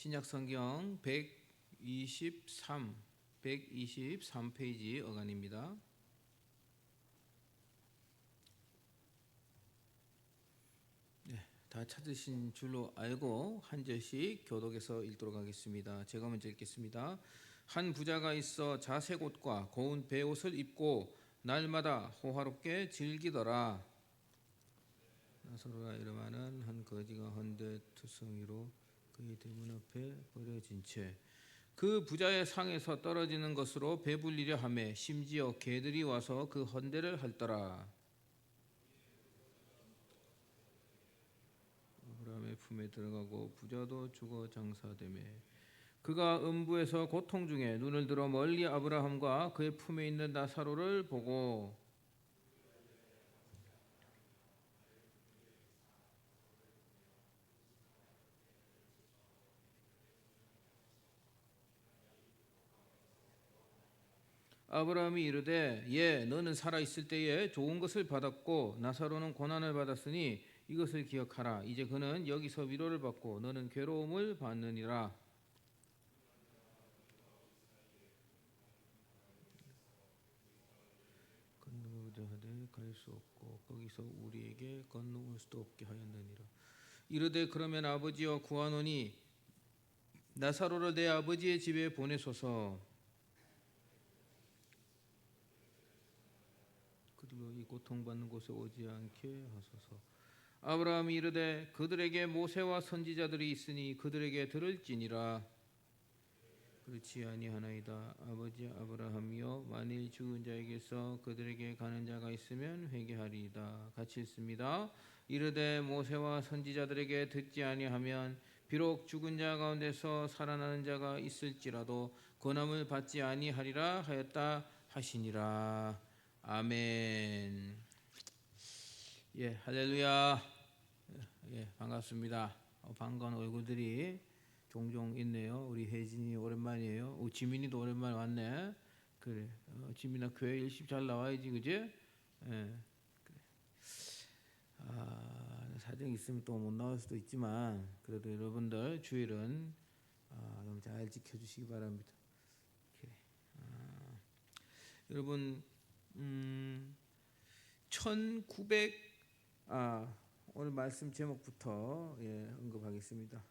신약 성경 123페이지 어간입니다. 다 찾으신 줄로 알고 한 절씩 교독해서 읽도록 하겠습니다. 제가 먼저 읽겠습니다. 한 부자가 있어 자색 옷과 고운 베옷을 입고 날마다 호화롭게 즐기더라. 나사로라 이름하는 한 거지가 헌데 투성이로 그의 대문 앞에 버려진 채 그 부자의 상에서 떨어지는 것으로 배불리려 하며 심지어 개들이 와서 그 헌대를 핥더라. 아브라함의 품에 들어가고 부자도 죽어 장사되매 그가 음부에서 고통 중에 눈을 들어 멀리 아브라함과 그의 품에 있는 나사로를 보고 아브라함이 이르되 너는 살아 있을 때에 좋은 것을 받았고 나사로는 고난을 받았으니 이것을 기억하라. 이제 그는 여기서 위로를 받고 너는 괴로움을 받느니라. 건너오자 하되 갈 수 없고 거기서 우리에게 건너올 수도 없게 하였느니라. 이르되 그러면 아버지여 구하노니 나사로를 내 아버지의 집에 보내소서. 그리고 이 고통받는 곳에 오지 않게 하소서. 아브라함이 이르되 그들에게 모세와 선지자들이 있으니 그들에게 들을지니라. 그렇지 아니하나이다. 아버지 아브라함이여 만일 죽은 자에게서 그들에게 가는 자가 있으면 회개하리이다. 같이 읽습니다. 이르되 모세와 선지자들에게 듣지 아니하면 비록 죽은 자 가운데서 살아나는 자가 있을지라도 권함을 받지 아니하리라 하였다 하시니라. 아멘. 할렐루야. 반갑습니다. 반가운 얼굴들이 종종 있네요. 우리 혜진이 오랜만이에요. 지민이도 오랜만에 왔네. 그래. 지민아 교회 열심히 잘 나와야지, 그지? 그래. 사정이 있으면 또 못 나올 수도 있지만 그래도 여러분들 주일은 너무 잘 지켜주시기 바랍니다. 여러분 1900 오늘 말씀 제목부터 언급하겠습니다.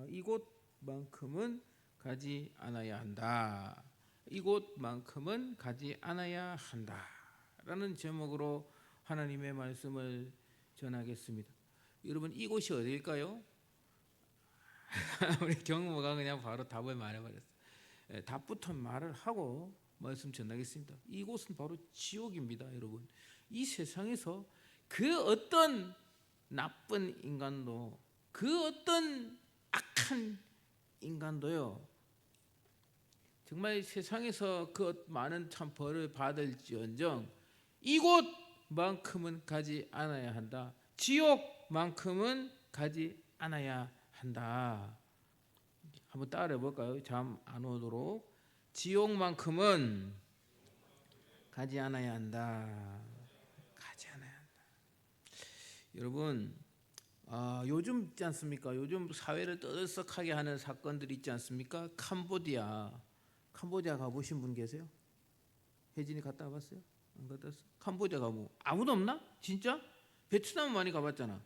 이곳만큼은 가지 않아야 한다. 이곳만큼은 가지 않아야 한다라는 제목으로 하나님의 말씀을 전하겠습니다. 여러분 이곳이 어디일까요? 우리 경모가 그냥 바로 답을 말해버렸어요. 답부터 말을 하고 말씀 전하겠습니다. 이곳은 바로 지옥입니다, 여러분. 이 세상에서 그 어떤 나쁜 인간도, 그 어떤 악한 인간도요, 정말 세상에서 그 많은 참 벌을 받을지언정 이곳만큼은 가지 않아야 한다. 지옥만큼은 가지 않아야 한다. 한번 따라해 볼까요? 잠 안 오도록. 지옥만큼은 가지 않아야 한다. 가지 않아야 한다. 여러분, 요즘 있지 않습니까? 요즘 사회를 떠들썩하게 하는 사건들이 있지 않습니까? 캄보디아 가보신 분 계세요? 혜진이 갔다 와봤어요? 안 갔다 왔어? 캄보디아 가보 아무도 없나? 진짜? 베트남 많이 가봤잖아.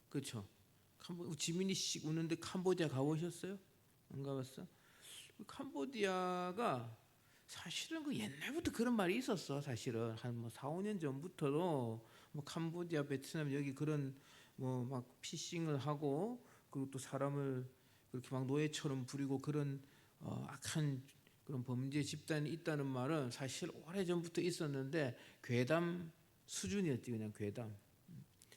그렇죠? 지민이 씨 우는데 캄보디아 가보셨어요? 안 가봤어? 캄보디아가 사실은 그 옛날부터 그런 말이 있었어. 사실은 한 4, 5년 전부터도 캄보디아, 베트남 여기 그런 막 피싱을 하고 그리고 또 사람을 그렇게 막 노예처럼 부리고 그런 악한 그런 범죄 집단이 있다는 말은 사실 오래전부터 있었는데 괴담 수준이었지. 그냥 괴담.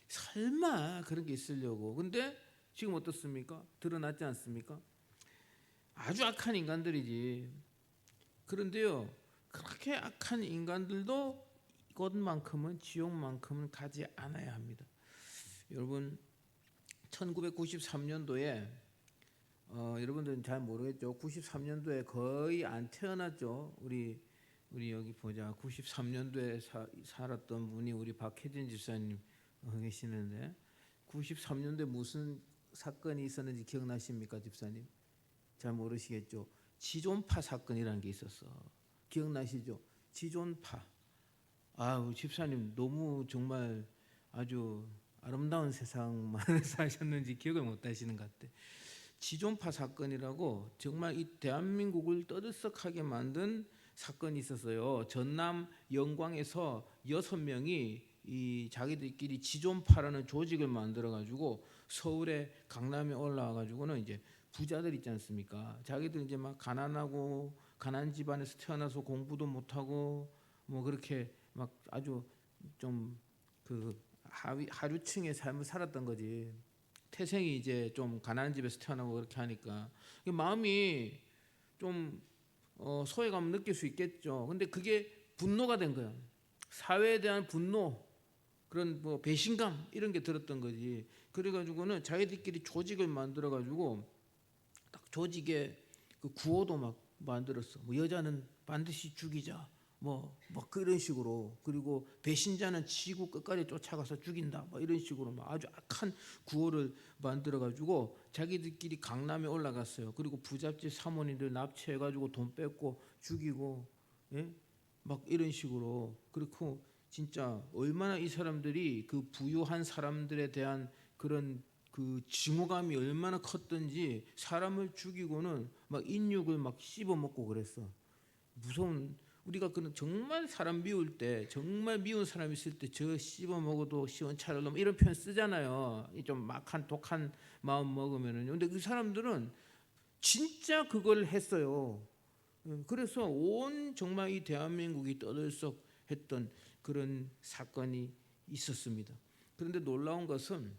설마 그런 게 있으려고. 근데 지금 어떻습니까? 드러났지 않습니까? 아주 악한 인간들이지. 그런데요, 그렇게 악한 인간들도 이것만큼은 지옥만큼은 가지 않아야 합니다. 여러분 1993년도에 여러분들은 잘 모르겠죠. 93년도에 거의 안 태어났죠. 우리 여기 보자. 93년도에 살았던 분이 우리 박혜진 집사님 계시는데 93년도에 무슨 사건이 있었는지 기억나십니까, 집사님? 잘 모르시겠죠. 지존파 사건이라는 게 있었어. 기억나시죠? 지존파. 아우 집사님 너무 정말 아주 아름다운 세상만 사셨는지 기억을 못 하시는 것 같아. 지존파 사건이라고 정말 이 대한민국을 떠들썩하게 만든 사건이 있었어요. 전남 영광에서 6명이 이 자기들끼리 지존파라는 조직을 만들어 가지고 서울에 강남에 올라와 가지고는 이제 부자들 있지 않습니까? 자기들 이제 막 가난하고 가난 집안에서 태어나서 공부도 못 하고 뭐 그렇게 막 아주 좀 그 하류층의 삶을 살았던 거지. 태생이 이제 좀 가난한 집에서 태어나고 그렇게 하니까 마음이 좀 소외감을 느낄 수 있겠죠. 근데 그게 분노가 된 거야. 사회에 대한 분노, 그런 뭐 배신감 이런 게 들었던 거지. 그래가지고는 자기들끼리 조직을 만들어가지고 딱 조직에 그 구호도 막 만들었어. 뭐 여자는 반드시 죽이자. 뭐 그런 식으로. 그리고 배신자는 지구 끝까지 쫓아가서 죽인다. 뭐 이런 식으로 막 아주 악한 구호를 만들어가지고 자기들끼리 강남에 올라갔어요. 그리고 부잣집 사모님들 납치해가지고 돈 뺏고 죽이고, 예? 막 이런 식으로. 그렇고 진짜 얼마나 이 사람들이 그 부유한 사람들에 대한 그런 그 증오감이 얼마나 컸던지 사람을 죽이고는 막 인육을 막 씹어 먹고 그랬어. 무서운. 우리가 그런 정말 사람 미울 때, 정말 미운 사람 있을 때 저 씹어 먹어도 시원찮을 놈 이런 표현 쓰잖아요. 좀 막한 독한 마음 먹으면은요. 근데 그 사람들은 진짜 그걸 했어요. 그래서 온 정말 이 대한민국이 떠들썩했던 그런 사건이 있었습니다. 그런데 놀라운 것은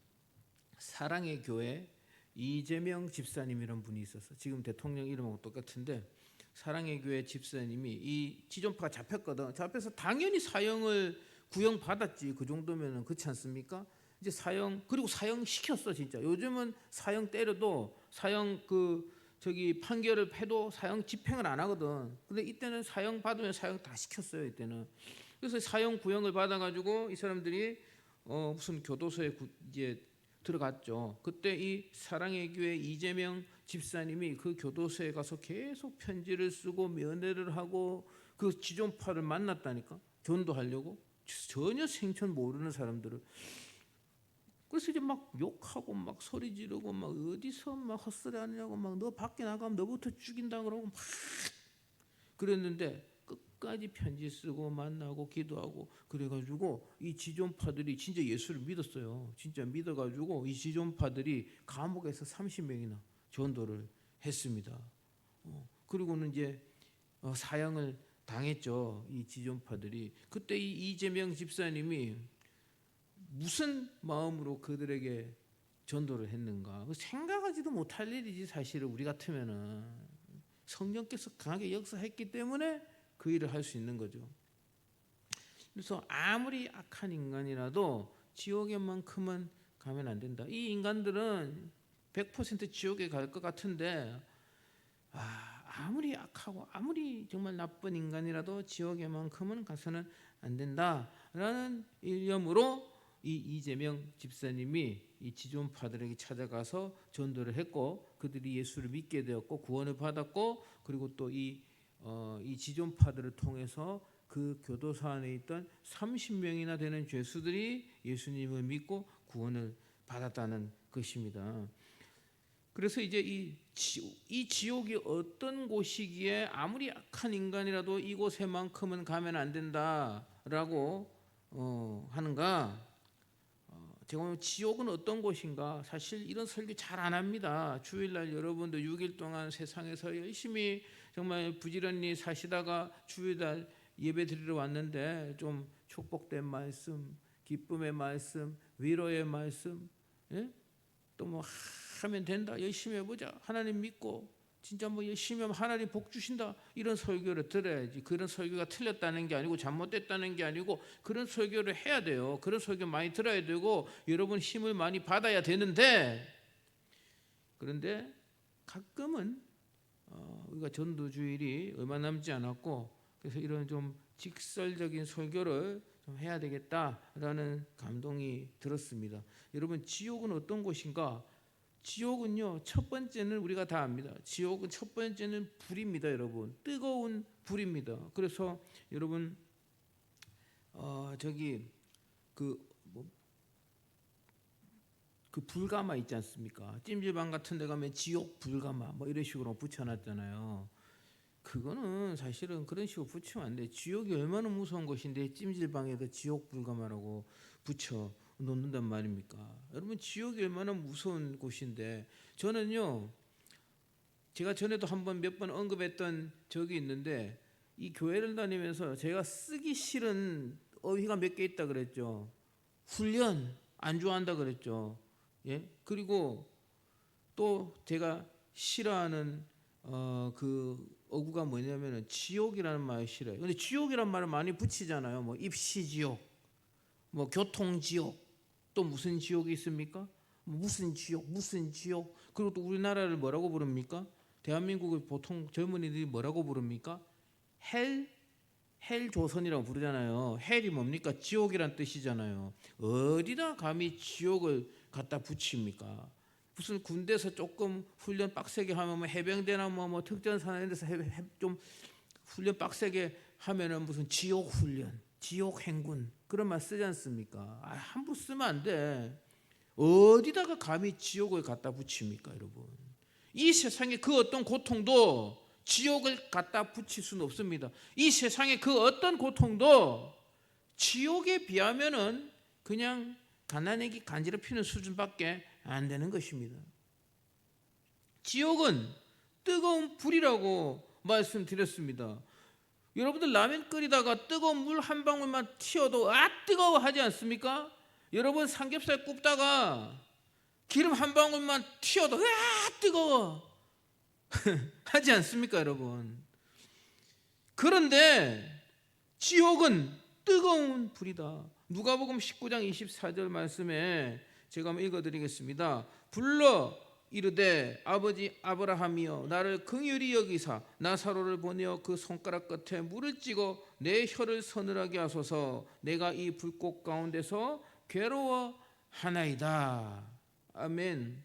사랑의 교회 이재명 집사님이라는 분이 있었어. 지금 대통령 이름하고 똑같은데 사랑의 교회 집사님이 이 지존파가 잡혔거든. 잡혀서 당연히 사형을 구형받았지. 그 정도면은 그렇지 않습니까? 이제 사형, 그리고 사형 시켰어 진짜. 요즘은 사형 때려도 사형 저기 판결을 패도 사형 집행을 안 하거든. 근데 이때는 사형 받으면 사형 다 시켰어요 이때는. 그래서 사형 구형을 받아가지고 이 사람들이 무슨 교도소에 이제 들어갔죠. 그때 이 사랑의 교회 이재명 집사님이 그 교도소에 가서 계속 편지를 쓰고 면회를 하고 그 지존파를 만났다니까. 전도하려고. 전혀 생전 모르는 사람들을. 그래서 이제 막 욕하고 막 소리 지르고 막 어디서 막 헛소리 하느냐고 막 너 밖에 나가면 너부터 죽인다 그러고 막 그랬는데 끝까지 편지 쓰고 만나고 기도하고 그래가지고 이 지존파들이 진짜 예수를 믿었어요. 진짜 믿어가지고 이 지존파들이 감옥에서 30명이나 전도를 했습니다. 그리고는 이제 사형을 당했죠. 이 지존파들이. 그때 이 이재명 집사님이 무슨 마음으로 그들에게 전도를 했는가? 생각하지도 못할 일이지 사실은. 우리 같으면은 성령께서 강하게 역사했기 때문에 그 일을 할 수 있는 거죠. 그래서 아무리 악한 인간이라도 지옥에만큼은 가면 안 된다. 이 인간들은 100% 지옥에 갈 것 같은데 아무리 악하고 아무리 정말 나쁜 인간이라도 지옥에만큼은 가서는 안 된다라는 일념으로 이 이재명 집사님이 이 지존파들에게 찾아가서 전도를 했고 그들이 예수를 믿게 되었고 구원을 받았고 그리고 또 이 지존파들을 통해서 그 교도소 안에 있던 30명이나 되는 죄수들이 예수님을 믿고 구원을 받았다는 것입니다. 그래서 이제 이 지옥이 어떤 곳이기에 아무리 악한 인간이라도 이곳에만큼은 가면 안 된다라고 하는가? 제가 보면 지옥은 어떤 곳인가? 사실 이런 설교 잘 안 합니다. 주일날 여러분들 6일 동안 세상에서 열심히 정말 부지런히 사시다가 주일날 예배 드리러 왔는데 좀 축복된 말씀, 기쁨의 말씀, 위로의 말씀, 예? 또 뭐 하면 된다. 열심히 해보자. 하나님 믿고 진짜 뭐 열심히 하면 하나님 복 주신다. 이런 설교를 들어야지. 그런 설교가 틀렸다는 게 아니고 잘못됐다는 게 아니고 그런 설교를 해야 돼요. 그런 설교 많이 들어야 되고 여러분 힘을 많이 받아야 되는데 그런데 가끔은 우리가 전도주일이 얼마 남지 않았고 그래서 이런 좀 직설적인 설교를 좀 해야 되겠다라는 감동이 들었습니다. 여러분 지옥은 어떤 곳인가? 지옥은요, 첫 번째는 우리가 다 압니다. 지옥은 첫 번째는 불입니다, 여러분. 뜨거운 불입니다. 그래서 여러분 저기 뭐, 그 불가마 있지 않습니까? 찜질방 같은 데 가면 지옥 불가마 뭐 이런 식으로 붙여놨잖아요. 그거는 사실은 그런 식으로 붙이면 안 돼. 지옥이 얼마나 무서운 곳인데 찜질방에다 지옥 불가마라고 붙여 놓는단 말입니까? 여러분, 지옥이 얼마나 무서운 곳인데, 저는요, 제가 전에도 몇 번 언급했던 적이 있는데, 이 교회를 다니면서 제가 쓰기 싫은 어휘가 몇 개 있다 그랬죠. 훈련 안 좋아한다 그랬죠. 예? 그리고 또 제가 싫어하는 그 어구가 뭐냐면은 지옥이라는 말이 싫어요. 근데 지옥이라는 말을 많이 붙이잖아요. 뭐 입시지옥, 뭐 교통지옥, 또 무슨 지옥이 있습니까? 무슨 지옥, 무슨 지옥. 그리고 또 우리나라를 뭐라고 부릅니까? 대한민국을 보통 젊은이들이 뭐라고 부릅니까? 헬 조선이라고 부르잖아요. 헬이 뭡니까? 지옥이란 뜻이잖아요. 어디다 감히 지옥을 갖다 붙입니까? 무슨 군대에서 조금 훈련 빡세게 하면 뭐 해병대나 뭐 특전사 이런 데서 좀 훈련 빡세게 하면은 무슨 지옥 훈련, 지옥 행군 그런 말 쓰지 않습니까? 함부로 쓰면 안 돼. 어디다가 감히 지옥을 갖다 붙입니까, 여러분? 이 세상에 그 어떤 고통도 지옥을 갖다 붙일 수는 없습니다. 이 세상에 그 어떤 고통도 지옥에 비하면은 그냥 가난하기 간지럽히는 수준밖에 안 되는 것입니다. 지옥은 뜨거운 불이라고 말씀드렸습니다. 여러분들 라면 끓이다가 뜨거운 물 한 방울만 튀어도 뜨거워 하지 않습니까? 여러분 삼겹살 굽다가 기름 한 방울만 튀어도 뜨거워 하지 않습니까, 여러분? 그런데 지옥은 뜨거운 불이다. 누가복음 19장 24절 말씀에 제가 한번 읽어드리겠습니다. 불러 이르되 아버지 아브라함이여 나를 긍휼히 여기사 나사로를 보내어 그 손가락 끝에 물을 찍어 내 혀를 서늘하게 하소서. 내가 이 불꽃 가운데서 괴로워하나이다. 아멘.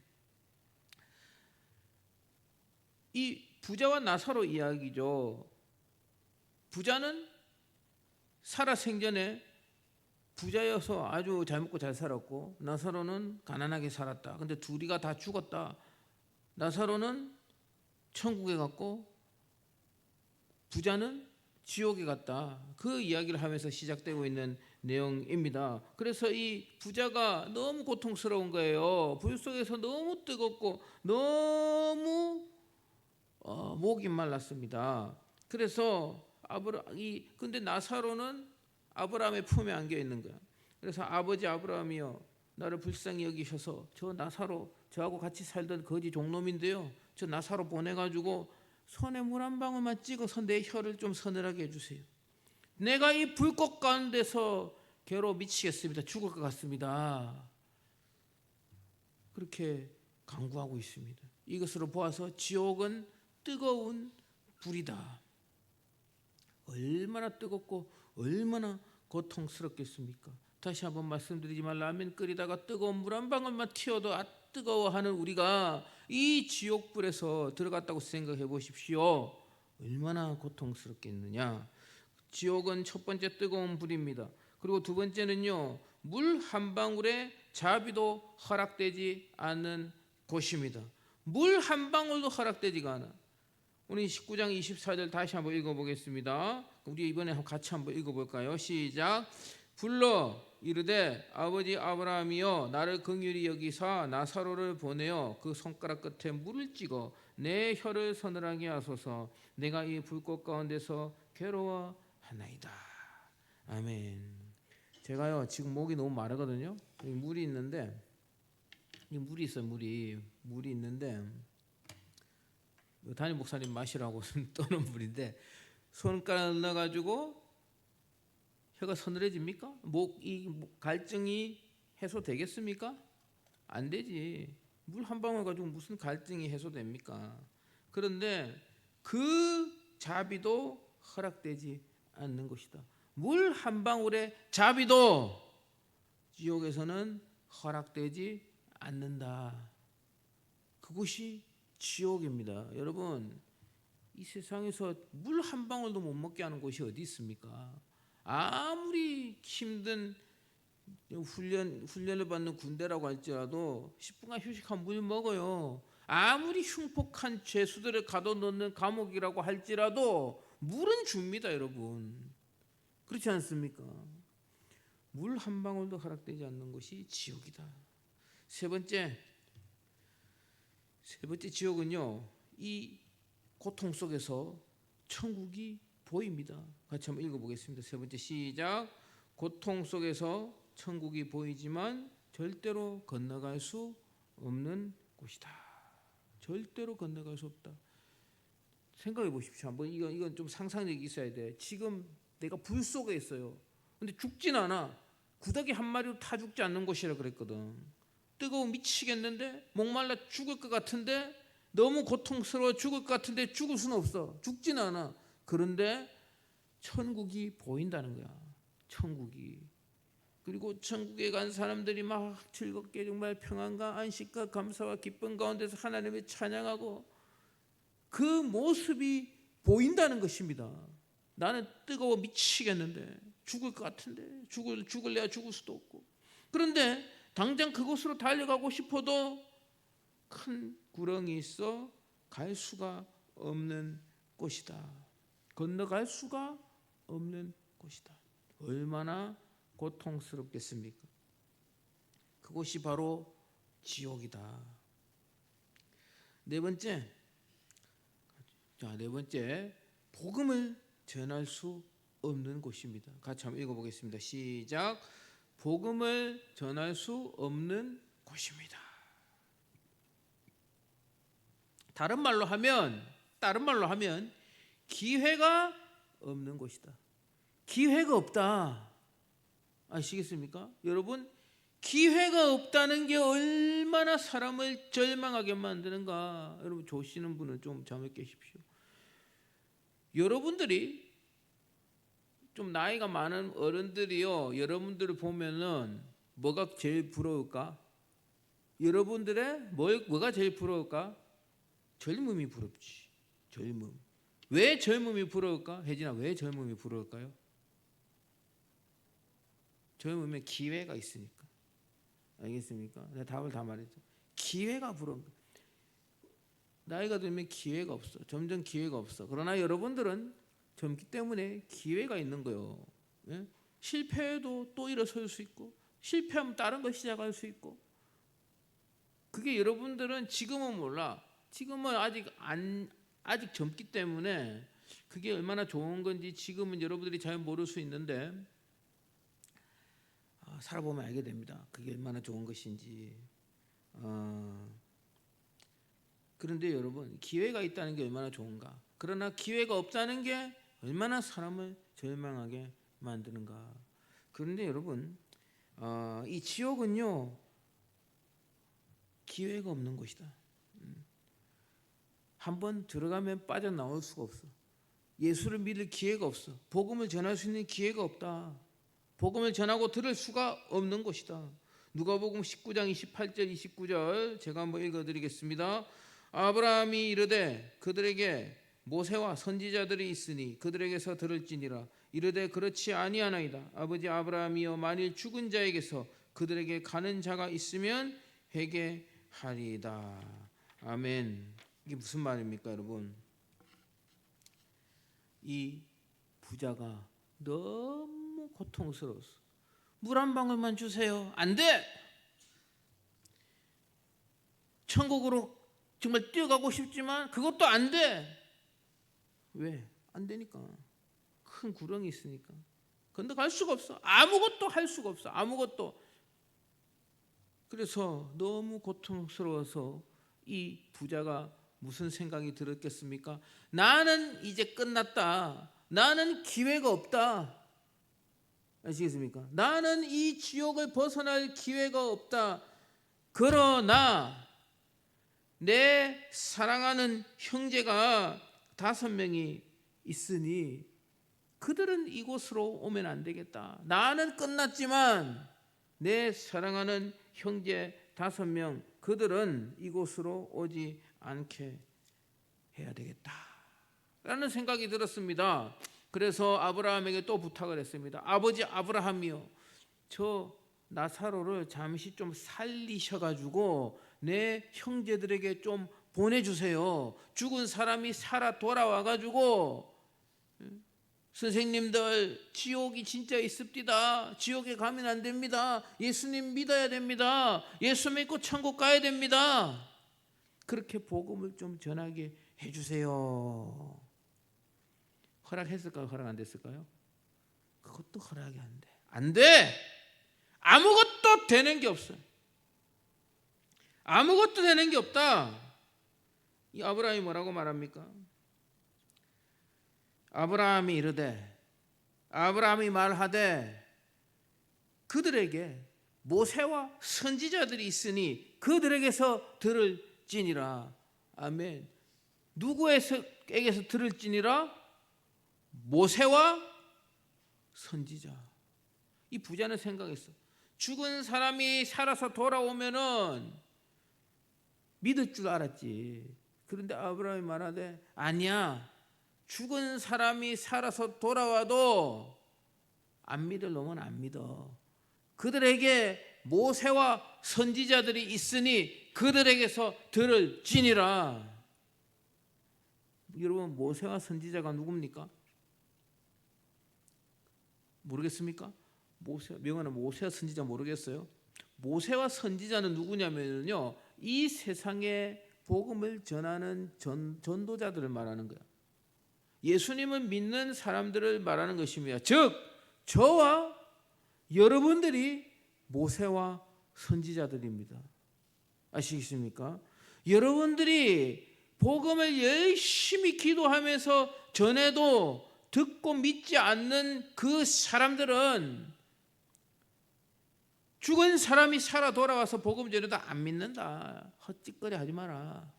이 부자와 나사로 이야기죠. 부자는 살아생전에 부자여서 아주 잘 먹고 잘 살았고, 나사로는 가난하게 살았다. 근데 둘이가 다 죽었다. 나사로는 천국에 갔고 부자는 지옥에 갔다. 그 이야기를 하면서 시작되고 있는 내용입니다. 그래서 이 부자가 너무 고통스러운 거예요. 불 속에서 너무 뜨겁고 너무 목이 말랐습니다. 그래서 근데 나사로는 아브라함의 품에 안겨 있는 거야. 그래서 아버지 아브라함이여 나를 불쌍히 여기셔서 저 나사로, 저하고 같이 살던 거지 종놈인데요, 저 나사로 보내가지고 손에 물 한 방울만 찍어서 내 혀를 좀 서늘하게 해주세요. 내가 이 불꽃 가운데서 괴로워 미치겠습니다. 죽을 것 같습니다. 그렇게 간구하고 있습니다. 이것으로 보아서 지옥은 뜨거운 불이다. 얼마나 뜨겁고 얼마나 고통스럽겠습니까? 다시 한번 말씀드리지만 라면 끓이다가 뜨거운 물 한 방울만 튀어도 뜨거워하는 우리가 이 지옥불에서 들어갔다고 생각해 보십시오. 얼마나 고통스럽겠느냐. 지옥은 첫 번째 뜨거운 불입니다. 그리고 두 번째는요, 물 한 방울의 자비도 허락되지 않는 곳입니다. 물 한 방울도 허락되지가 않아. 우리 19장 24절 다시 한번 읽어보겠습니다. 우리 이번에 같이 한번 읽어볼까요? 시작. 불러 이르되 아버지 아브라함이여 나를 긍휼히 여기사 나사로를 보내어 그 손가락 끝에 물을 찍어 내 혀를 서늘하게 하소서. 내가 이 불꽃 가운데서 괴로워하나이다. 아멘. 제가요 지금 목이 너무 마르거든요. 여기 물이 있는데, 이 물이 있어요. 물이 있는데 담임 목사님 마시라고 떠는 물인데, 손가락 넣어가지고 혀가 서늘해집니까? 이 갈증이 해소되겠습니까? 안 되지. 물 한 방울 가지고 무슨 갈증이 해소됩니까? 그런데 그 자비도 허락되지 않는 것이다. 물 한 방울의 자비도 지옥에서는 허락되지 않는다. 그곳이 지옥입니다. 여러분, 이 세상에서 물 한 방울도 못 먹게 하는 곳이 어디 있습니까? 아무리 힘든 훈련을 받는 군대라고 할지라도 10분간 휴식한 물 먹어요. 아무리 흉폭한 죄수들을 가둬놓는 감옥이라고 할지라도 물은 줍니다, 여러분. 그렇지 않습니까? 물 한 방울도 허락되지 않는 곳이 지옥이다. 세 번째 지옥은요, 이 고통 속에서 천국이 보입니다. 같이 한번 읽어보겠습니다. 세 번째 시작. 고통 속에서 천국이 보이지만 절대로 건너갈 수 없는 곳이다. 절대로 건너갈 수 없다. 생각해 보십시오. 한번 이건 좀 상상력이 있어야 돼. 지금 내가 불 속에 있어요. 근데 죽진 않아. 구더기 한 마리로 타 죽지 않는 곳이라 그랬거든. 뜨거워 미치겠는데, 목말라 죽을 것 같은데, 너무 고통스러워 죽을 것 같은데 죽을 수는 없어. 죽진 않아. 그런데 천국이 보인다는 거야. 천국이. 그리고 천국에 간 사람들이 막 즐겁게 정말 평안과 안식과 감사와 기쁨 가운데서 하나님을 찬양하고 그 모습이 보인다는 것입니다. 나는 뜨거워 미치겠는데, 죽을 것 같은데, 죽을래야 죽을 수도 없고. 그런데 당장 그곳으로 달려가고 싶어도 큰 구렁이 있어 갈 수가 없는 곳이다. 건너갈 수가 없는 곳이다. 얼마나 고통스럽겠습니까? 그곳이 바로 지옥이다. 네 번째, 복음을 전할 수 없는 곳입니다. 같이 한번 읽어보겠습니다. 시작. 복음을 전할 수 없는 곳입니다. 다른 말로 하면 기회가 없는 곳이다. 기회가 없다. 아시겠습니까? 여러분, 기회가 없다는 게 얼마나 사람을 절망하게 만드는가. 여러분, 조시는 분은 좀 잠을 깨십시오. 여러분들이 좀 나이가 많은 어른들이요, 여러분들을 보면은 뭐가 제일 부러울까? 여러분들의 뭐가 제일 부러울까? 젊음이 부럽지. 젊음. 왜 젊음이 부러울까? 혜진아, 왜 젊음이 부러울까요? 젊으면 기회가 있으니까. 알겠습니까? 내가 답을 다 말했죠. 기회가 부러운 거야. 나이가 들면 기회가 없어. 점점 기회가 없어. 그러나 여러분들은 젊기 때문에 기회가 있는 거예요. 예? 실패해도 또 일어설 수 있고, 실패하면 다른 거 시작할 수 있고. 그게 여러분들은 지금은 몰라. 지금은 아직 젊기 때문에 그게 얼마나 좋은 건지 지금은 여러분들이 잘 모를 수 있는데, 살아보면 알게 됩니다. 그게 얼마나 좋은 것인지. 그런데 여러분, 기회가 있다는 게 얼마나 좋은가. 그러나 기회가 없다는 게 얼마나 사람을 절망하게 만드는가. 그런데 여러분, 이 지옥은요, 기회가 없는 곳이다. 한번 들어가면 빠져나올 수가 없어. 예수를 믿을 기회가 없어. 복음을 전할 수 있는 기회가 없다. 복음을 전하고 들을 수가 없는 곳이다. 누가복음 19장 28절 29절 제가 한번 읽어드리겠습니다. 아브라함이 이르되 그들에게 모세와 선지자들이 있으니 그들에게서 들을지니라. 이르되 그렇지 아니하나이다. 아버지 아브라함이여, 만일 죽은 자에게서 그들에게 가는 자가 있으면 회개하리이다. 아멘. 이게 무슨 말입니까, 여러분? 이 부자가 너무 고통스러웠어. 물 한 방울만 주세요. 안 돼. 천국으로 정말 뛰어가고 싶지만 그것도 안 돼. 왜? 안 되니까. 큰 구렁이 있으니까. 건너갈 수가 없어. 아무것도 할 수가 없어. 아무것도. 그래서 너무 고통스러워서 이 부자가 무슨 생각이 들었겠습니까? 나는 이제 끝났다. 나는 기회가 없다. 아시겠습니까? 나는 이 지옥을 벗어날 기회가 없다. 그러나 내 사랑하는 형제가 5명이 있으니 그들은 이곳으로 오면 안 되겠다. 나는 끝났지만 내 사랑하는 형제 5명, 그들은 이곳으로 오지 않게 해야 되겠다라는 생각이 들었습니다. 그래서 아브라함에게 또 부탁을 했습니다. 아버지 아브라함이요, 저 나사로를 잠시 좀 살리셔가지고 내 형제들에게 좀 보내주세요. 죽은 사람이 살아 돌아와가지고 선생님들 지옥이 진짜 있습니다. 지옥에 가면 안 됩니다. 예수님 믿어야 됩니다. 예수 믿고 천국 가야 됩니다. 그렇게 복음을 좀 전하게 해주세요. 허락했을까요? 허락 안 됐을까요? 그것도 허락이 안 돼. 안 돼. 아무것도 되는 게 없어요. 아무것도 되는 게 없다. 이 아브라함이 뭐라고 말합니까? 아브라함이 이르되, 아브라함이 말하되 그들에게 모세와 선지자들이 있으니 그들에게서 들을지니라. 아멘. 누구에게서 들을지니라? 모세와 선지자. 이 부자는 생각했어. 죽은 사람이 살아서 돌아오면은 믿을 줄 알았지. 그런데 아브라함이 말하되 아니야. 죽은 사람이 살아서 돌아와도 안 믿을 놈은 안 믿어. 그들에게 모세와 선지자들이 있으니 그들에게서 들을지니라. 여러분, 모세와 선지자가 누굽니까? 모르겠습니까? 명언은 모세와 선지자 모르겠어요? 모세와 선지자는 누구냐면요, 이 세상에 복음을 전하는 전도자들을 말하는 거야. 예수님을 믿는 사람들을 말하는 것입니다. 즉 저와 여러분들이 모세와 선지자들입니다. 아시겠습니까? 여러분들이 복음을 열심히 기도하면서 전해도 듣고 믿지 않는 그 사람들은 죽은 사람이 살아 돌아와서 복음 전해도 안 믿는다. 헛짓거리 하지 마라.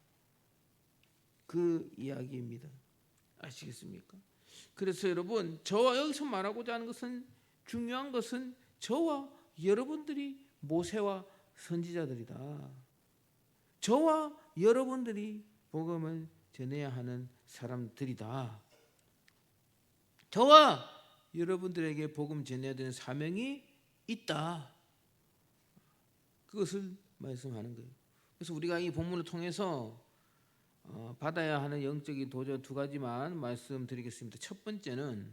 그 이야기입니다. 아시겠습니까? 그래서 여러분, 저와 여기서 말하고자 하는 것은, 중요한 것은 저와 여러분들이 모세와 선지자들이다. 저와 여러분들이 복음을 전해야 하는 사람들이다. 저와 여러분들에게 복음 전해야 되는 사명이 있다. 그것을 말씀하는 거예요. 그래서 우리가 이 본문을 통해서 받아야 하는 영적인 도전 두 가지만 말씀드리겠습니다. 첫 번째는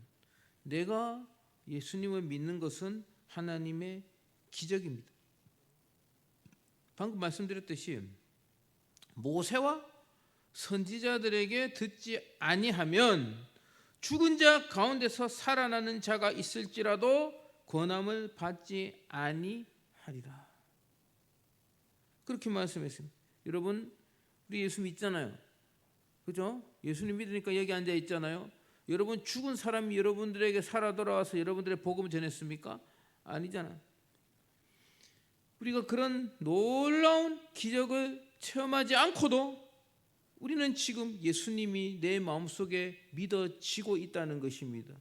내가 예수님을 믿는 것은 하나님의 기적입니다. 방금 말씀드렸듯이 모세와 선지자들에게 듣지 아니하면 죽은 자 가운데서 살아나는 자가 있을지라도 권함을 받지 아니하리라. 그렇게 말씀했습니다. 여러분, 우리 예수 믿잖아요. 그죠? 예수님 믿으니까 여기 앉아 있잖아요. 여러분, 죽은 사람이 여러분들에게 살아 돌아와서 여러분들의 복음을 전했습니까? 아니잖아. 우리가 그런 놀라운 기적을 체험하지 않고도 우리는 지금 예수님이 내 마음속에 믿어지고 있다는 것입니다.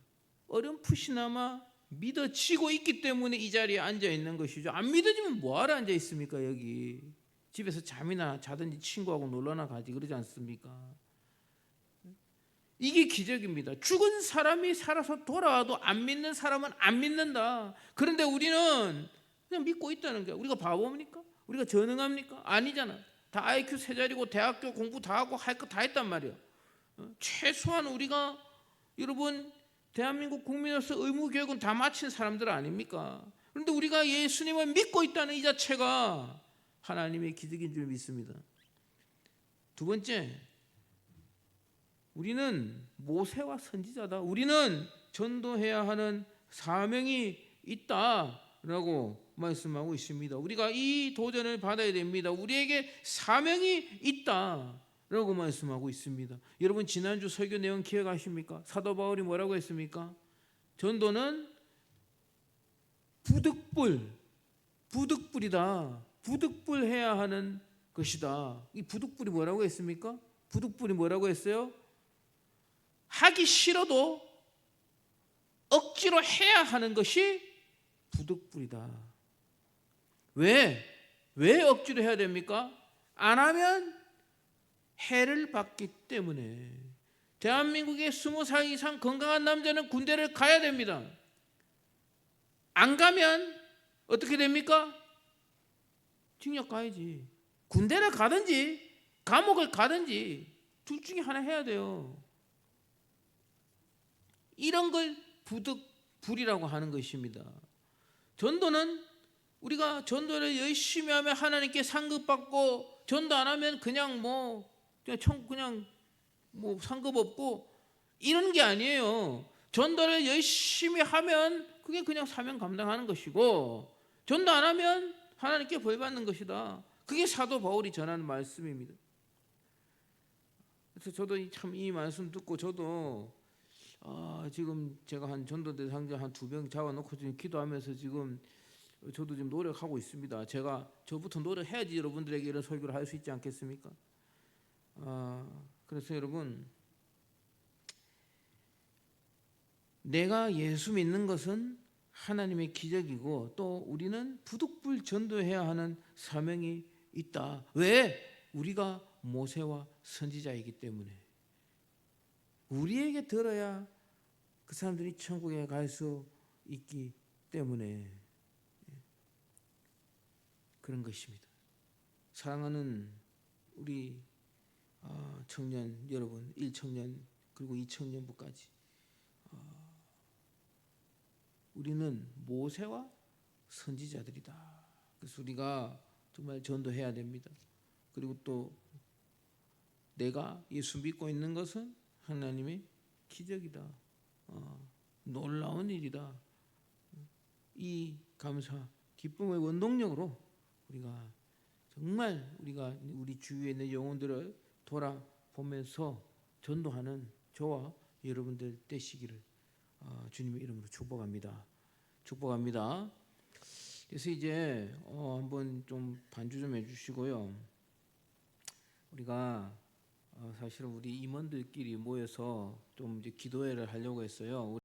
어렴풋이나마 믿어지고 있기 때문에 이 자리에 앉아 있는 것이죠. 안 믿어지면 뭐하러 앉아 있습니까? 여기 집에서 잠이나 자든지 친구하고 놀러나 가지 그러지 않습니까? 이게 기적입니다. 죽은 사람이 살아서 돌아와도 안 믿는 사람은 안 믿는다. 그런데 우리는 그냥 믿고 있다는 거야. 우리가 바보입니까? 우리가 전능합니까? 아니잖아. 다 IQ 세 자리고 대학교 공부 다 하고 할 거 다 했단 말이야. 최소한 우리가, 여러분, 대한민국 국민으로서 의무 교육은 다 마친 사람들 아닙니까? 그런데 우리가 예수님을 믿고 있다는 이 자체가 하나님의 기적인 줄 믿습니다. 두 번째, 우리는 모세와 선지자다. 우리는 전도해야 하는 사명이 있다라고 말씀하고 있습니다. 우리가 이 도전을 받아야 됩니다. 우리에게 사명이 있다라고 말씀하고 있습니다. 여러분, 지난주 설교 내용 기억하십니까? 사도 바울이 뭐라고 했습니까? 전도는 부득불이다. 부득불해야 하는 것이다. 이 부득불이 뭐라고 했습니까? 부득불이 뭐라고 했어요? 하기 싫어도 억지로 해야 하는 것이 부득불이다. 왜 억지로 해야 됩니까? 안 하면 해를 받기 때문에 대한민국의 20살 이상 건강한 남자는 군대를 가야 됩니다. 안 가면 어떻게 됩니까? 징역 가야지. 군대를 가든지 감옥을 가든지 둘 중에 하나 해야 돼요. 이런 걸 부득불이라고 하는 것입니다. 전도는 우리가 전도를 열심히 하면 하나님께 상급받고, 전도 안 하면 그냥 상급 없고 이런 게 아니에요. 전도를 열심히 하면 그게 그냥 사명 감당하는 것이고, 전도 안 하면 하나님께 벌 받는 것이다. 그게 사도 바울이 전하는 말씀입니다. 그래서 저도 참 이 말씀 듣고 저도 지금 제가 한 전도 대상자 한 2명 잡아놓고 지금 기도하면서 지금 저도 지금 노력하고 있습니다. 저부터 노력해야지 여러분들에게 이런 설교를 할 수 있지 않겠습니까? 그래서 여러분, 내가 예수 믿는 것은 하나님의 기적이고 또 우리는 부득불 전도해야 하는 사명이 있다. 왜? 우리가 모세와 선지자이기 때문에. 우리에게 들어야 그 사람들이 천국에 갈 수 있기 때문에 그런 것입니다. 사랑하는 우리 청년 여러분, 1청년 그리고 2청년부까지, 우리는 모세와 선지자들이다. 그래서 우리가 정말 전도해야 됩니다. 그리고 또 내가 예수 믿고 있는 것은 하나님의 기적이다. 놀라운 일이다. 이 감사, 기쁨의 원동력으로 우리가 정말 우리 주위에 있는 영혼들을 돌아보면서 전도하는 저와 여러분들 되시기를 주님의 이름으로 축복합니다. 축복합니다. 그래서 이제 한번 좀 반주 좀 해주시고요. 우리가 사실은 우리 임원들끼리 모여서 좀 이제 기도회를 하려고 했어요.